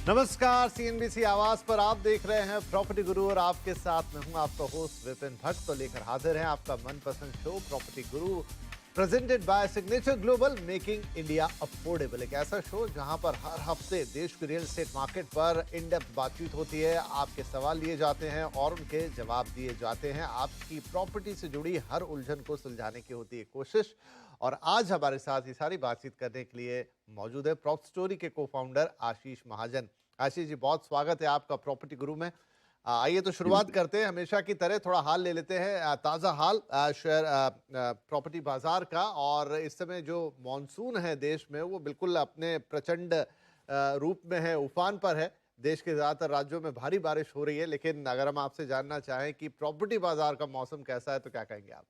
नमस्कार, सीएनबीसी आवाज पर आप देख रहे हैं प्रॉपर्टी गुरु और आपके साथ मैं हूं आपका होस्ट विपिन भट्ट। तो लेकर हाजिर हैं आपका मनपसंद show property Guru, presented by signature global, making India affordable. एक ऐसा शो जहां पर हर हफ्ते देश के रियल एस्टेट मार्केट पर इन डेप्थ बातचीत होती है, आपके सवाल लिए जाते हैं और उनके जवाब दिए जाते हैं। आपकी प्रॉपर्टी से जुड़ी हर उलझन को सुलझाने की होती है कोशिश। और आज हमारे साथ ये सारी बातचीत करने के लिए मौजूद है प्रॉप स्टोरी के को फाउंडर आशीष महाजन। आशीष जी, बहुत स्वागत है आपका प्रॉपर्टी गुरु में। आइए तो जी, शुरुआत बिल्कुल। करते हैं हमेशा की तरह, थोड़ा हाल ले लेते हैं, ताज़ा हाल शेयर प्रॉपर्टी बाजार का। और इस समय जो मॉनसून है देश में वो बिल्कुल अपने प्रचंड रूप में है, उफान पर है। देश के ज़्यादातर राज्यों में भारी बारिश हो रही है, लेकिन अगर हम आपसे जानना चाहें कि प्रॉपर्टी बाजार का मौसम कैसा है तो क्या कहेंगे आप?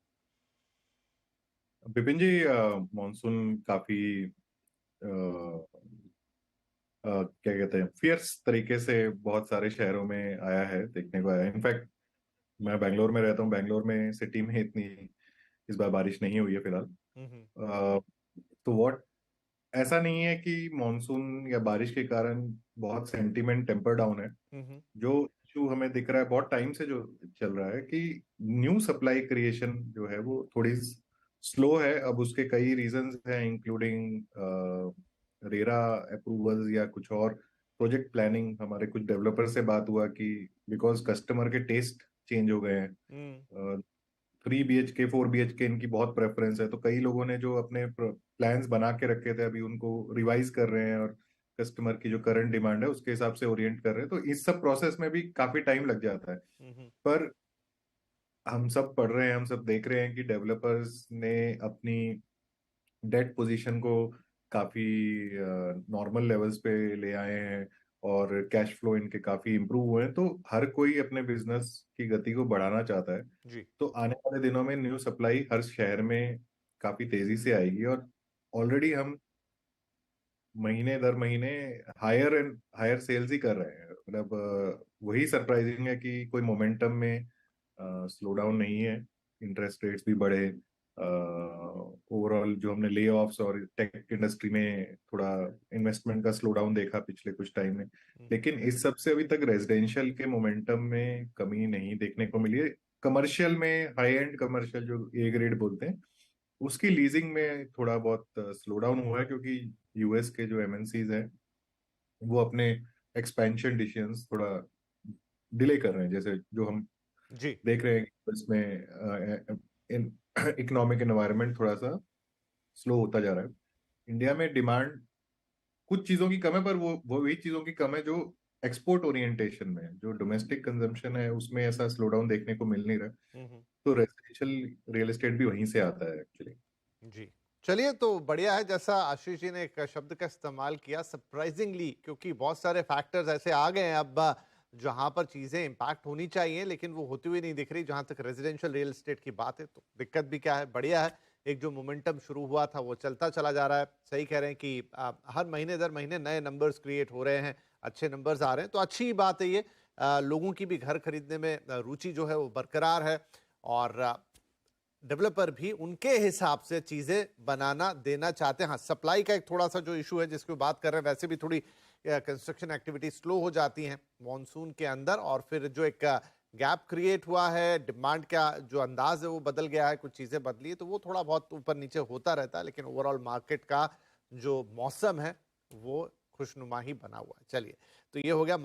विपिन जी, मानसून काफी क्या कहते हैं, फियर्स तरीके से बहुत सारे शहरों में आया है, देखने को आया है। इनफैक्ट मैं बैंगलोर में रहता हूँ। बैंगलोर में सिटी में इतनी इस बार बारिश नहीं हुई है फिलहाल। हम्म। अ, तो व्हाट ऐसा नहीं है कि मानसून या बारिश के कारण बहुत सेंटीमेंट टेम्पर डाउन है। हम्म। जो इशू हमें दिख रहा है बहुत टाइम से, जो चल रहा है कि न्यू सप्लाई क्रिएशन जो है वो थोड़ी स्लो है। अब उसके कई रीजंस हैं, इंक्लूडिंग रेरा अप्रूवल्स या कुछ और प्रोजेक्ट प्लानिंग। हमारे कुछ डेवलपर से बात हुआ कि बिकॉज कस्टमर के टेस्ट चेंज हो गए हम्म। हैं। 3 BHK 4 BHK इनकी बहुत प्रेफरेंस है, तो कई लोगों ने जो अपने प्लान्स बना के रखे थे अभी उनको रिवाइज कर रहे हैं और कस्टमर की जो करंट डिमांड है उसके हिसाब से ओरिएंट कर रहे हैं। तो इस सब प्रोसेस में भी काफी टाइम लग जाता है। हम्म। पर हम सब पढ़ रहे हैं, हम सब देख रहे हैं कि डेवलपर्स ने अपनी डेट पोजीशन को काफी नॉर्मल लेवल्स पे ले आए हैं और कैश फ्लो इनके काफी इंप्रूव हुए हैं। तो हर कोई अपने बिजनेस की गति को बढ़ाना चाहता है। जी। तो आने वाले दिनों में न्यू सप्लाई हर शहर में काफी तेजी से आएगी। और ऑलरेडी हम महीने दर महीने हायर एंड हायर सेल्स ही कर रहे हैं। मतलब वही सरप्राइजिंग है कि कोई मोमेंटम में स्लो डाउन नहीं है। इंटरेस्ट रेट्स भी बढ़े, ओवरऑल जो हमने ले ऑफ्स और टेक इंडस्ट्री में थोड़ा इन्वेस्टमेंट का स्लो डाउन देखा पिछले कुछ टाइम में, हम्म। लेकिन इस सब से अभी तक रेजिडेंशियल के मोमेंटम में कमी नहीं देखने को मिली है। कमर्शियल में, हाई एंड कमर्शियल जो ए ग्रेड बोलते हैं, उसकी लीजिंग में थोड़ा बहुत स्लो डाउन हुआ है, क्योंकि यूएस के जो एमएनसीज हैं वो अपने एक्सपेंशन डिसीजंस थोड़ा डिले कर रहे हैं। जैसे जो हम जी। देख रहे हैं कि इसमें इन इकोनॉमिक एनवायरनमेंट थोड़ा सा स्लो होता जा रहा है। इंडिया में डिमांड कुछ चीजों की कम है, पर वो वही चीजों की कम है जो एक्सपोर्ट ओरिएंटेशन में है। जो डोमेस्टिक कंजम्पशन है उसमें ऐसा स्लो डाउन देखने को मिल नहीं रहा। हम्म। तो रेजिडेंशियल रियल एस्टेट भी वहीं से आता है एक्चुअली। जी। चलिए, तो बढ़िया है जैसा आशीष जी ने एक शब्द का इस्तेमाल किया, सरप्राइजिंगली, क्योंकि बहुत सारे फैक्टर्स ऐसे आ गए हैं अब जहां पर चीजें इंपैक्ट होनी चाहिए लेकिन वो होती हुई नहीं दिख रही। जहां तक रेजिडेंशियल रियल एस्टेट की बात है तो दिक्कत भी क्या है, बढ़िया है। एक जो मोमेंटम शुरू हुआ था वो चलता चला जा रहा है। सही कह रहे हैं कि हर महीने दर महीने नए नंबर्स क्रिएट हो रहे हैं, अच्छे नंबर्स आ रहे हैं, तो अच्छी बात है ये। लोगों की भी घर खरीदने में रुचि जो है वो बरकरार है। और डेवलपर भी उनके हिसाब से चीजें बनाना देना चाहते हैं। हाँ, सप्लाई का एक थोड़ा सा जो इशू है जिसकी बात कर रहे हैं, वैसे भी थोड़ी कंस्ट्रक्शन एक्टिविटी स्लो हो जाती हैं मॉनसून के अंदर। और फिर जो एक गैप क्रिएट हुआ है, डिमांड का जो अंदाज है वो बदल गया है, कुछ चीजें बदली है, तो वो थोड़ा बहुत ऊपर नीचे होता रहता है। लेकिन ओवरऑल मार्केट का जो मौसम है वो खुशनुमा ही बना हुआ है। चलिए, तो ये हो गया।